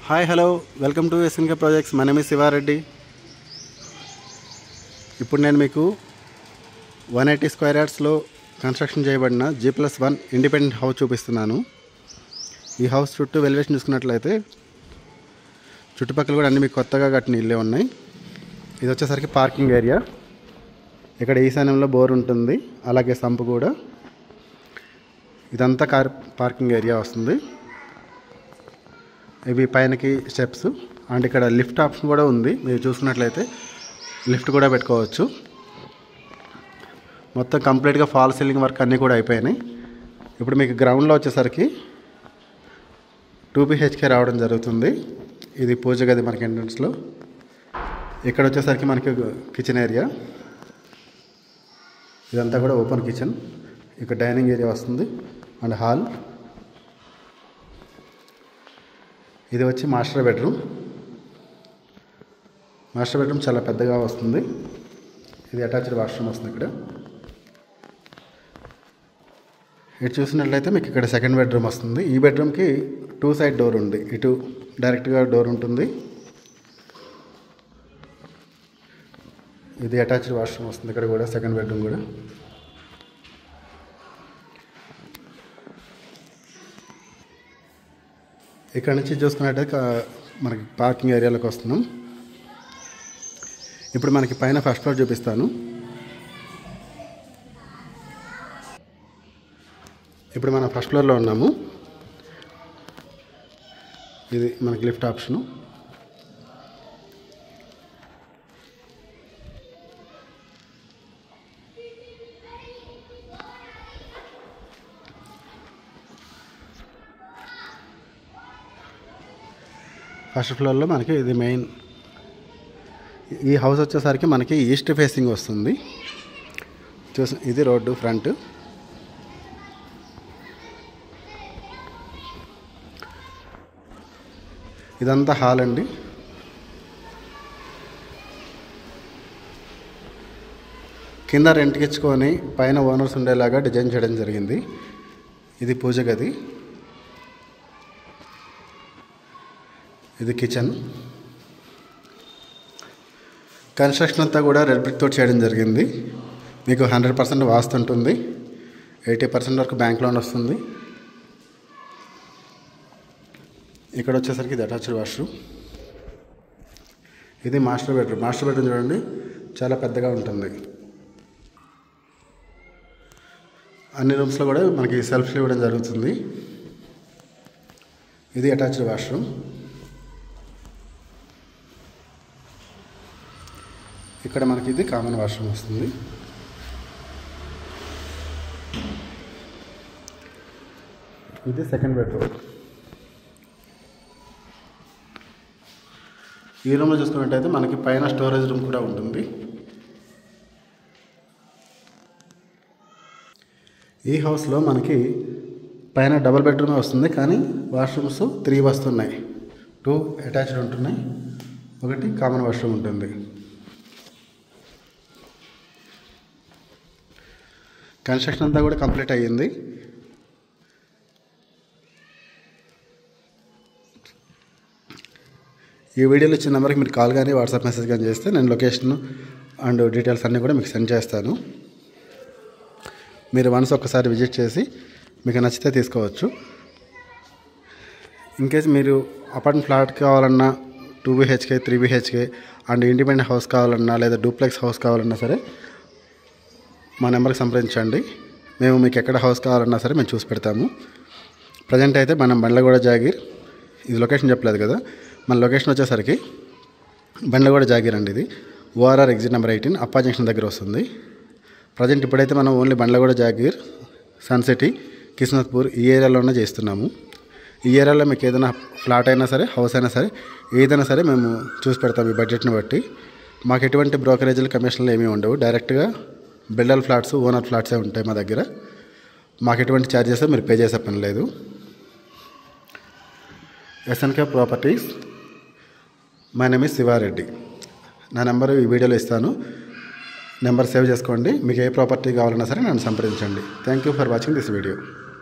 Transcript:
Hi hello welcome to SNK projects. My name is Shiva Reddy. ఇప్పుడు నేను మీకు 180 స్క్వేర్ యార్డ్స్లో కన్స్ట్రక్షన్ చేయబడిన G+1 ఇండిపెండెంట్ హౌస్ చూపిస్తున్నాను. ఈ హౌస్ చుట్టూ వెలివేషన్ చూసుకున్నట్లయితే చుట్టుపక్కల కూడా అన్ని మీకు కొత్తగా కట్టిన ఇల్లే ఉన్నాయి. ఇది వచ్చేసరికి పార్కింగ్ ఏరియా. ఇక్కడ ఈశాన్యంలో బోర్ ఉంటుంది, అలాగే సంపు కూడా. ఇదంతా పార్కింగ్ ఏరియా వస్తుంది. ఇవి పైనకి స్టెప్స్ అండ్ ఇక్కడ లిఫ్ట్ ఆప్షన్ కూడా ఉంది. మీరు చూసుకున్నట్లయితే లిఫ్ట్ కూడా పెట్టుకోవచ్చు. మొత్తం కంప్లీట్గా ఫాల్ సీలింగ్ వర్క్ అన్నీ కూడా అయిపోయినాయి. ఇప్పుడు మీకు గ్రౌండ్లో వచ్చేసరికి 2 BHK రావడం జరుగుతుంది. ఇది పూజ గది మనకి ఎంట్రన్స్లో. ఇక్కడ వచ్చేసరికి మనకి కిచెన్ ఏరియా. ఇదంతా కూడా ఓపెన్ కిచెన్. ఇక్కడ డైనింగ్ ఏరియా వస్తుంది అండ్ హాల్. ఇది వచ్చి మాస్టర్ బెడ్రూమ్. మాస్టర్ బెడ్రూమ్ చాలా పెద్దగా వస్తుంది. ఇది అటాచ్డ్ వాష్రూమ్ వస్తుంది. ఇటు చూసినట్లయితే మీకు ఇక్కడ సెకండ్ బెడ్రూమ్ వస్తుంది. ఈ బెడ్రూమ్కి 2 సైడ్ డోర్ ఉంది. ఇటు డైరెక్ట్గా డోర్ ఉంటుంది. ఇది అటాచ్డ్ వాష్రూమ్ వస్తుంది. ఇక్కడ కూడా సెకండ్ బెడ్రూమ్ కూడా. ఇక్కడ నుంచి చూసుకున్నట్టయితే మనకి పార్కింగ్ ఏరియాలోకి వస్తున్నాం. ఇప్పుడు మనకి పైన ఫస్ట్ ఫ్లోర్ చూపిస్తాను. ఇప్పుడు మనం ఫస్ట్ ఫ్లోర్లో ఉన్నాము. ఇది మనకి లిఫ్ట్ ఆప్షను. ఫస్ట్ ఫ్లోర్లో మనకి ఇది మెయిన్. ఈ హౌస్ వచ్చేసరికి మనకి ఈస్ట్ ఫేసింగ్ వస్తుంది. ఇది రోడ్డు ఫ్రంట్. ఇదంతా హాల్ అండి. కింద రెంట్కి ఇచ్చుకొని పైన ఓనర్స్ ఉండేలాగా డిజైన్ చేయడం జరిగింది. ఇది పూజ గది. ఇది కిచెన్. కన్స్ట్రక్షన్ అంతా కూడా రెడ్ బ్రిక్ తోటి చేయడం జరిగింది. మీకు 100% వాస్తు ఉంటుంది. 80% వరకు బ్యాంక్ లోన్ వస్తుంది. ఇక్కడ వచ్చేసరికి ఇది అటాచ్డ్ వాష్రూమ్. ఇది మాస్టర్ బెడ్రూమ్. మాస్టర్ బెడ్రూమ్ చూడండి, చాలా పెద్దగా ఉంటుంది. అన్ని రూమ్స్లో కూడా మనకి సెల్ఫ్లు ఇవ్వడం జరుగుతుంది. ఇది అటాచ్డ్ వాష్రూమ్. ఇక్కడ మనకి ఇది కామన్ వాష్రూమ్ వస్తుంది. ఇది సెకండ్ బెడ్రూమ్. ఈ రూమ్లో చూసుకున్నట్టయితే మనకి పైన స్టోరేజ్ రూమ్ కూడా ఉంటుంది. ఈ హౌస్లో మనకి పైన డబుల్ బెడ్రూమే వస్తుంది, కానీ వాష్రూమ్స్ 3 వస్తున్నాయి. 2 అటాచ్డ్ ఉంటున్నాయి, 1 కామన్ వాష్రూమ్ ఉంటుంది. కన్స్ట్రక్షన్ అంతా కూడా కంప్లీట్ అయ్యింది. ఈ వీడియోలో ఇచ్చిన నెంబర్కి మీరు కాల్ కానీ వాట్సాప్ మెసేజ్ కానీ చేస్తే నేను లొకేషన్ అండ్ డీటెయిల్స్ అన్నీ కూడా మీకు సెండ్ చేస్తాను. మీరు వన్స్ ఒక్కసారి విజిట్ చేసి మీకు నచ్చితే తీసుకోవచ్చు. ఇన్కేస్ మీరు అపార్ట్మెంట్ ఫ్లాట్ కావాలన్నా 2 BHK 3 BHK and independent house కావాలన్నా లేదా డూప్లెక్స్ హౌస్ కావాలన్నా సరే మా నెంబర్కి సంప్రదించండి. మేము మీకు ఎక్కడ హౌస్ కావాలన్నా సరే మేము చూసి పెడతాము. ప్రజెంట్ అయితే మనం బండ్లగూడ జాగీర్. ఇది లొకేషన్ చెప్పలేదు కదా, మన లొకేషన్ వచ్చేసరికి బండ్లగూడ జాగీర్ అండి. ఇది ORR ఎగ్జిట్ నెంబర్ 18 అప్పా జంక్షన్ దగ్గర వస్తుంది. ప్రజెంట్ ఇప్పుడైతే మనం only Bandlaguda Jagir, Sun City, Kismatpur ఈ ఏరియాలోనే చేస్తున్నాము. ఈ ఏరియాలో మీకు ఏదైనా ఫ్లాట్ అయినా సరే, హౌస్ అయినా సరే, ఏదైనా సరే మేము చూసి పెడతాం ఈ బడ్జెట్ని బట్టి. మాకు ఎటువంటి బ్రోకరేజీలు, కమిషన్లు ఏమీ ఉండవు. డైరెక్ట్గా బిల్డర్ ఫ్లాట్స్, ఓనర్ ఫ్లాట్సే ఉంటాయి మా దగ్గర. మాకు ఎటువంటి ఛార్జెస్ మీరు పే చేసే పని లేదు. SNK properties. My name is Shiva Reddy. నా నెంబర్ ఈ వీడియోలో ఇస్తాను. నెంబర్ సేవ్ చేసుకోండి. మీకు ఏ ప్రాపర్టీ కావాలన్నా సరే నన్ను సంప్రదించండి. Thank you for watching this video.